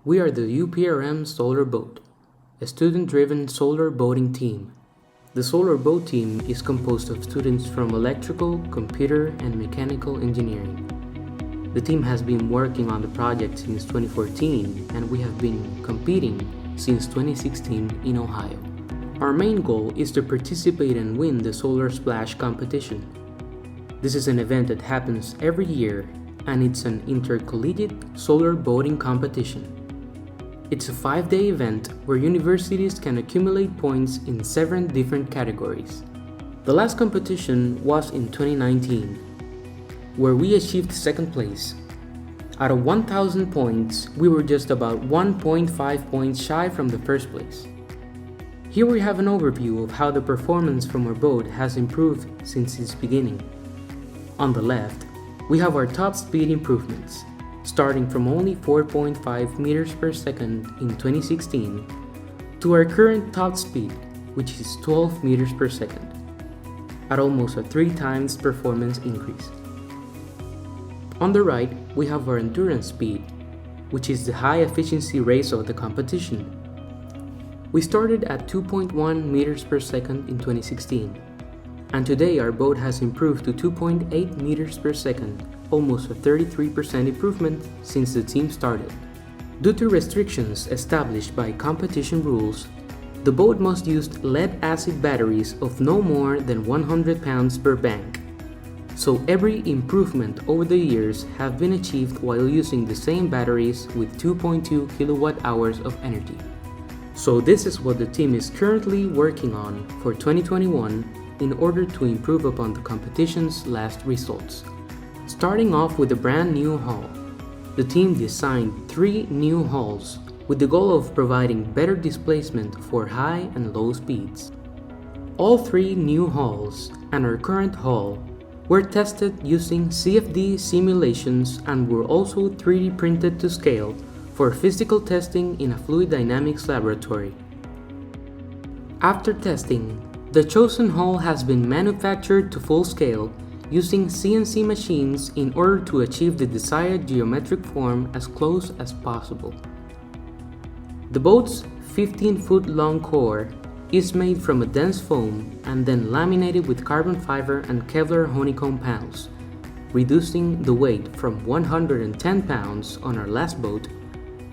We are the UPRM's Solar Boat, a student-driven solar boating team. The solar boat team is composed of students from electrical, computer, and mechanical engineering. The team has been working on the project since 2014, and we have been competing since 2016 in Ohio. Our main goal is to participate and win the Solar Splash competition. This is an event that happens every year, and it's an intercollegiate solar boating competition. It's a 5-day event where universities can accumulate points in 7 different categories. The last competition was in 2019, where we achieved second place. Out of 1,000 points, we were just about 1.5 points shy from the first place. Here we have an overview of how the performance from our boat has improved since its beginning. On the left, we have our top speed improvements, starting from only 4.5 meters per second in 2016 to our current top speed, which is 12 meters per second, at almost a 3 times performance increase. On the right, we have our endurance speed, which is the high efficiency race of the competition. We started at 2.1 meters per second in 2016, and today our boat has improved to 2.8 meters per second, almost a 33% improvement since the team started. Due to restrictions established by competition rules, the boat must use lead-acid batteries of no more than 100 pounds per bank. So every improvement over the years have been achieved while using the same batteries with 2.2 kilowatt hours of energy. So this is what the team is currently working on for 2021 in order to improve upon the competition's last results. Starting off with a brand new hull, the team designed 3 new hulls with the goal of providing better displacement for high and low speeds. All 3 new hulls and our current hull were tested using CFD simulations and were also 3D printed to scale for physical testing in a fluid dynamics laboratory. After testing, the chosen hull has been manufactured to full scale using CNC machines in order to achieve the desired geometric form as close as possible. The boat's 15-foot long core is made from a dense foam and then laminated with carbon fiber and Kevlar honeycomb panels, reducing the weight from 110 pounds on our last boat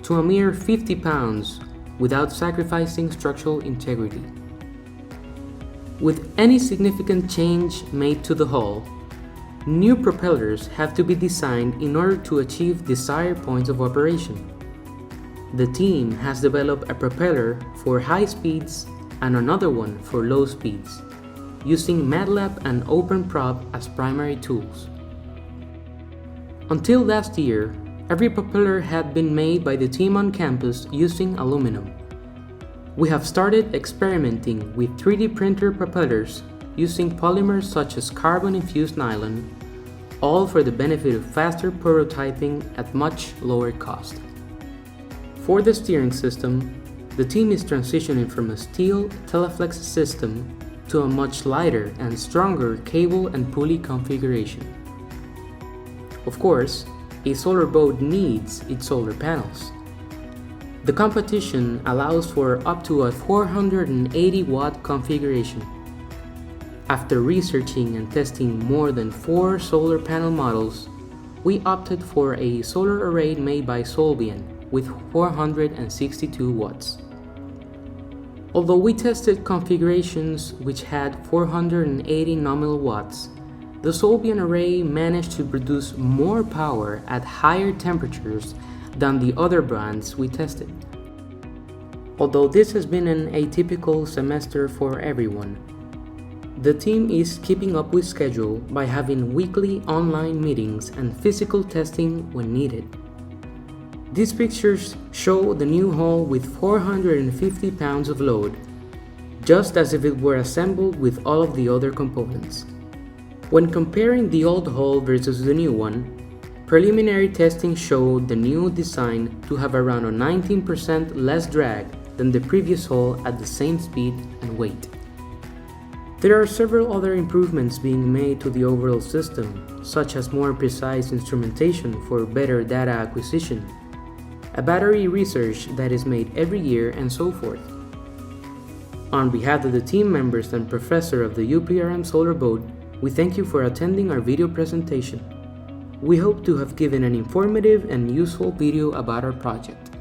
to a mere 50 pounds without sacrificing structural integrity. With any significant change made to the hull, new propellers have to be designed in order to achieve desired points of operation. The team has developed a propeller for high speeds and another one for low speeds, using MATLAB and OpenProp as primary tools. Until last year, every propeller had been made by the team on campus using aluminum. We have started experimenting with 3D printer propellers using polymers such as carbon-infused nylon, all for the benefit of faster prototyping at much lower cost. For the steering system, the team is transitioning from a steel Teleflex system to a much lighter and stronger cable and pulley configuration. Of course, a solar boat needs its solar panels. The competition allows for up to a 480-watt configuration. After researching and testing more than 4 solar panel models, we opted for a solar array made by Solvian with 462 watts. Although we tested configurations which had 480 nominal watts, the Solvian array managed to produce more power at higher temperatures than the other brands we tested. Although this has been an atypical semester for everyone, the team is keeping up with schedule by having weekly online meetings and physical testing when needed. These pictures show the new hull with 450 pounds of load, just as if it were assembled with all of the other components. When comparing the old hull versus the new one, preliminary testing showed the new design to have around a 19% less drag than the previous hull at the same speed and weight. There are several other improvements being made to the overall system, such as more precise instrumentation for better data acquisition. a battery research that is made every year, and so forth. On behalf of the team members and professor of the UPRM Solar Boat, we thank you for attending our video presentation. We hope to have given an informative and useful video about our project.